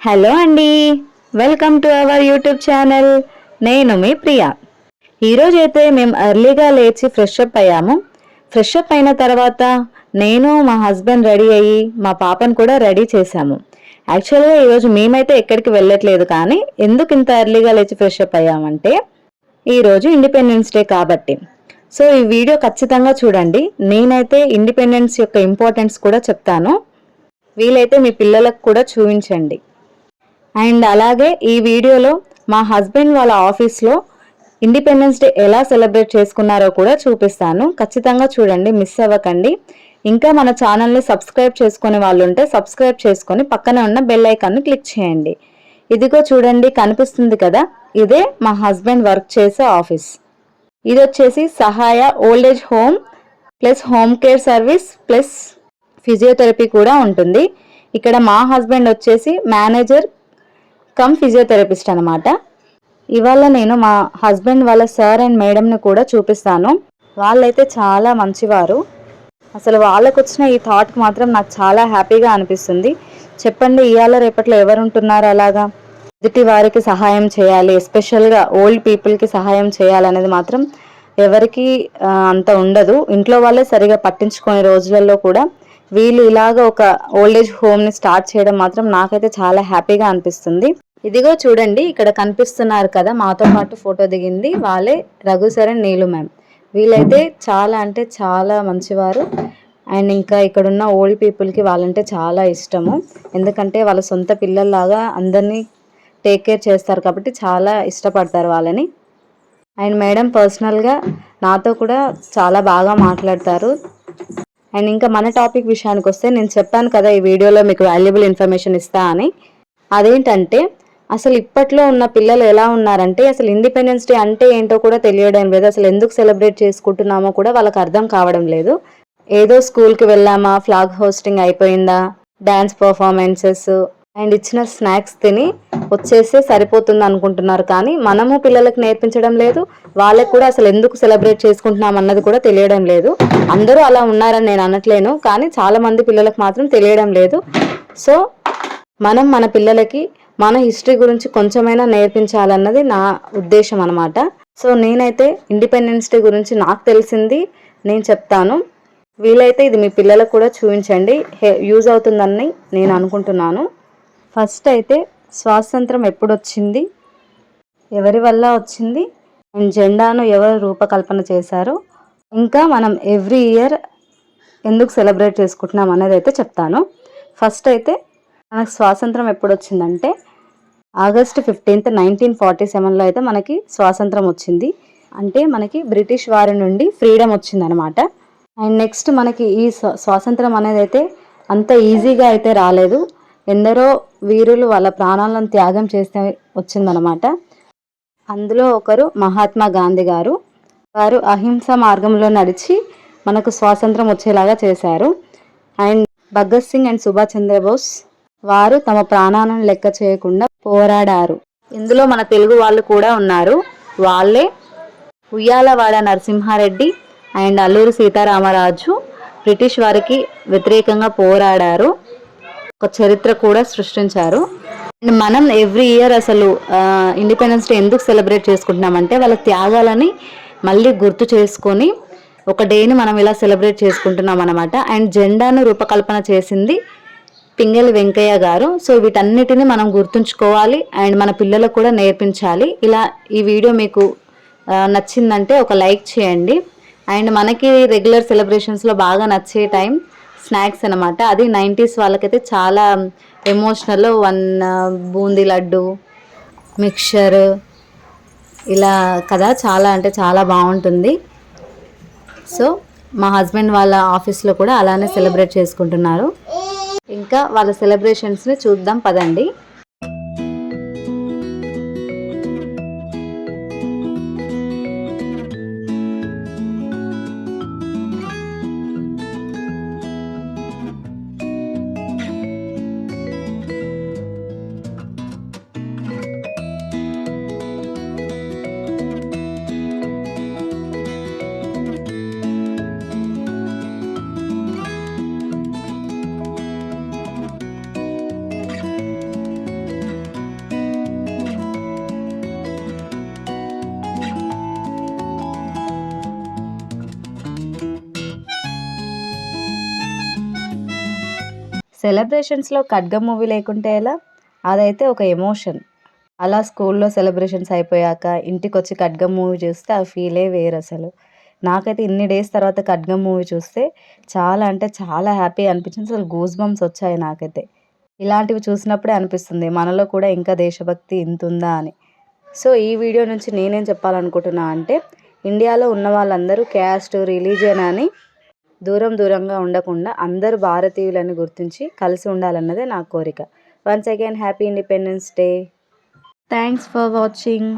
Hello అండి, welcome to our YouTube channel. నేను మీ ప్రియా. ఈరోజు అయితే మేము ఎర్లీగా లేచి ఫ్రెష్ అప్ అయ్యాము. ఫ్రెష్ అప్ అయిన తర్వాత నేను మా హస్బెండ్ రెడీ అయ్యి మా పాపను కూడా రెడీ చేశాము. యాక్చువల్గా ఈరోజు మేమైతే ఎక్కడికి వెళ్ళట్లేదు, కానీ ఎందుకు ఇంత ఎర్లీగా లేచి ఫ్రెష్ అప్ అయ్యామంటే ఈరోజు ఇండిపెండెన్స్ డే కాబట్టి. సో ఈ వీడియో ఖచ్చితంగా చూడండి. నేనైతే ఇండిపెండెన్స్ యొక్క ఇంపార్టెన్స్ కూడా చెప్తాను, వీలైతే మీ పిల్లలకు కూడా చూపించండి. అండ్ అలాగే ఈ వీడియోలో మా హస్బెండ్ వాళ్ళ ఆఫీస్లో ఇండిపెండెన్స్ డే ఎలా సెలబ్రేట్ చేసుకున్నారో కూడా చూపిస్తాను. ఖచ్చితంగా చూడండి, మిస్ అవ్వకండి. ఇంకా మన ఛానల్ని సబ్స్క్రైబ్ చేసుకునే వాళ్ళు ఉంటే సబ్స్క్రైబ్ చేసుకొని పక్కనే ఉన్న బెల్ ఐకాన్ని క్లిక్ చేయండి. ఇదిగో చూడండి, కనిపిస్తుంది కదా, ఇదే మా హస్బెండ్ వర్క్ చేసే ఆఫీస్. ఇది వచ్చేసి సహాయ old age home plus home care service plus physiotherapy కూడా ఉంటుంది. ఇక్కడ మా హస్బెండ్ వచ్చేసి మేనేజర్ కమ్ ఫిజియోథెరపిస్ట్ అనమాట. ఇవాళ నేను మా హస్బెండ్ వాళ్ళ సార్ అండ్ మేడంని కూడా చూపిస్తాను. వాళ్ళైతే చాలా మంచివారు. అసలు వాళ్ళకు వచ్చిన ఈ థాట్కి మాత్రం నాకు చాలా హ్యాపీగా అనిపిస్తుంది. చెప్పండి, ఇవాళ రేపట్లో ఎవరు ఉంటున్నారు అలాగా ఎదుటి వారికి సహాయం చేయాలి, ఎస్పెషల్గా ఓల్డ్ పీపుల్కి సహాయం చేయాలనేది మాత్రం ఎవరికి అంత ఉండదు. ఇంట్లో వాళ్ళే సరిగా పట్టించుకునే రోజులలో కూడా వీళ్ళు ఇలాగ ఒక ఓల్డ్ ఏజ్ హోమ్ని స్టార్ట్ చేయడం మాత్రం నాకైతే చాలా హ్యాపీగా అనిపిస్తుంది. ఇదిగో చూడండి, ఇక్కడ కనిపిస్తున్నారు కదా, మాతో పాటు ఫోటో దిగింది వాళ్ళే Raghu sir and Neelu ma'am. వీళ్ళైతే చాలా అంటే చాలా మంచివారు. అండ్ ఇంకా ఇక్కడున్న ఓల్డ్ పీపుల్కి వాళ్ళంటే చాలా ఇష్టము, ఎందుకంటే వాళ్ళ సొంత పిల్లల్లాగా అందరినీ టేక్ కేర్ చేస్తారు కాబట్టి చాలా ఇష్టపడతారు వాళ్ళని. అండ్ మేడం పర్సనల్గా నాతో కూడా చాలా బాగా మాట్లాడతారు. అండ్ ఇంకా మన టాపిక్ విషయానికి వస్తే, నేను చెప్పాను కదా ఈ వీడియోలో మీకు వాల్యుబుల్ ఇన్ఫర్మేషన్ ఇస్తా అని. అదేంటంటే అసలు ఇప్పట్లో ఉన్న పిల్లలు ఎలా ఉన్నారంటే అసలు ఇండిపెండెన్స్ డే అంటే ఏంటో కూడా తెలియడం లేదు, అసలు ఎందుకు సెలబ్రేట్ చేసుకుంటున్నామో కూడా వాళ్ళకి అర్థం కావడం లేదు. ఏదో స్కూల్కి వెళ్ళామా, ఫ్లాగ్ హోస్టింగ్ అయిపోయిందా, డ్యాన్స్ పర్ఫార్మెన్సెస్ అండ్ ఇచ్చిన స్నాక్స్ తిని వచ్చేస్తే సరిపోతుంది అనుకుంటున్నారు. కానీ మనము పిల్లలకు నేర్పించడం లేదు, వాళ్ళకు కూడా అసలు ఎందుకు సెలబ్రేట్ చేసుకుంటున్నాం అన్నది కూడా తెలియడం లేదు. అందరూ అలా ఉన్నారని నేను అనట్లేను, కానీ చాలా మంది పిల్లలకు మాత్రం తెలియడం లేదు. సో మనం మన పిల్లలకి మన హిస్టరీ గురించి కొంచెమైనా నేర్పించాలన్నది నా ఉద్దేశం అనమాట. సో నేనైతే ఇండిపెండెన్స్ డే గురించి నాకు తెలిసింది నేను చెప్తాను. వీలైతే ఇది మీ పిల్లలకు కూడా చూపించండి, యూజ్ అవుతుందని నేను అనుకుంటున్నాను. ఫస్ట్ అయితే స్వాతంత్రం ఎప్పుడు వచ్చింది, ఎవరి వల్ల వచ్చింది, అండ్ జెండాను ఎవరు రూపకల్పన చేశారు, ఇంకా మనం ఎవ్రీ ఇయర్ ఎందుకు సెలబ్రేట్ చేసుకుంటున్నాం అనేది అయితే చెప్తాను. ఫస్ట్ అయితే మనకు స్వాతంత్రం ఎప్పుడు వచ్చిందంటే ఆగస్ట్ 15, 1947లో అయితే మనకి స్వాతంత్రం వచ్చింది. అంటే మనకి బ్రిటిష్ వారి నుండి ఫ్రీడమ్ వచ్చిందనమాట. అండ్ నెక్స్ట్ మనకి ఈ స్వాతంత్రం అనేది అయితే అంత ఈజీగా అయితే రాలేదు. ఎందరో వీరులు వాళ్ళ ప్రాణాలను త్యాగం చేస్తే వచ్చిందనమాట. అందులో ఒకరు మహాత్మా గాంధీ గారు. వారు అహింస మార్గంలో నడిచి మనకు స్వాతంత్రం వచ్చేలాగా చేశారు. అండ్ భగత్ సింగ్ అండ్ సుభాష్ చంద్రబోస్ వారు తమ ప్రాణాలను లెక్క చేయకుండా పోరాడారు. ఇందులో మన తెలుగు వాళ్ళు కూడా ఉన్నారు. వాళ్ళే ఉయ్యాలవాడ నరసింహారెడ్డి అండ్ అల్లూరి సీతారామరాజు బ్రిటిష్ వారికి వ్యతిరేకంగా పోరాడారు, ఒక చరిత్ర కూడా సృష్టించారు. అండ్ మనం ఎవ్రీ ఇయర్ అసలు ఇండిపెండెన్స్ డే ఎందుకు సెలబ్రేట్ చేసుకుంటున్నామంటే వాళ్ళ త్యాగాలని మళ్ళీ గుర్తు చేసుకొని ఒక డేని మనం ఇలా సెలబ్రేట్ చేసుకుంటున్నాం అనమాట. అండ్ జెండాను రూపకల్పన చేసింది పింగళి వెంకయ్య గారు. సో వీటన్నిటిని మనం గుర్తుంచుకోవాలి అండ్ మన పిల్లలకు కూడా నేర్పించాలి. ఇలా ఈ వీడియో మీకు నచ్చిందంటే ఒక లైక్ చేయండి. అండ్ మనకి రెగ్యులర్ సెలబ్రేషన్స్లో బాగా నచ్చే టైం స్నాక్స్ అనమాట. అది 90s వాళ్ళకైతే చాలా ఎమోషనల్. బూందీ లడ్డు, మిక్చర్ ఇలా కదా, చాలా అంటే చాలా బాగుంటుంది. సో మా హస్బెండ్ వాళ్ళ ఆఫీస్లో కూడా అలానే సెలబ్రేట్ చేసుకుంటున్నారు. ఇంకా వాళ్ళ సెలబ్రేషన్స్ని చూద్దాం పదండి. సెలబ్రేషన్స్లో ఖడ్గం మూవీ లేకుంటే ఎలా? అదైతే ఒక ఎమోషన్. అలా స్కూల్లో సెలబ్రేషన్స్ అయిపోయాక ఇంటికి వచ్చి ఖడ్గం మూవీ చూస్తే ఆ ఫీలే వేరు అసలు. నాకైతే ఇన్ని డేస్ తర్వాత ఖడ్గం మూవీ చూస్తే చాలా అంటే చాలా హ్యాపీ అనిపించింది. అసలు గూస్ బంప్స్ వచ్చాయి నాకైతే. ఇలాంటివి చూసినప్పుడే అనిపిస్తుంది మనలో కూడా ఇంకా దేశభక్తి ఇంతుందా అని. సో ఈ వీడియో నుంచి నేనేం చెప్పాలనుకుంటున్నా అంటే, ఇండియాలో ఉన్న వాళ్ళందరూ క్యాస్ట్, రిలీజియన్ అని దూరంగా ఉండకుండా అందరూ భారతీయులని గుర్తించి కలిసి ఉండాలన్నదే నా కోరిక. Once again happy independence day. Thanks for watching.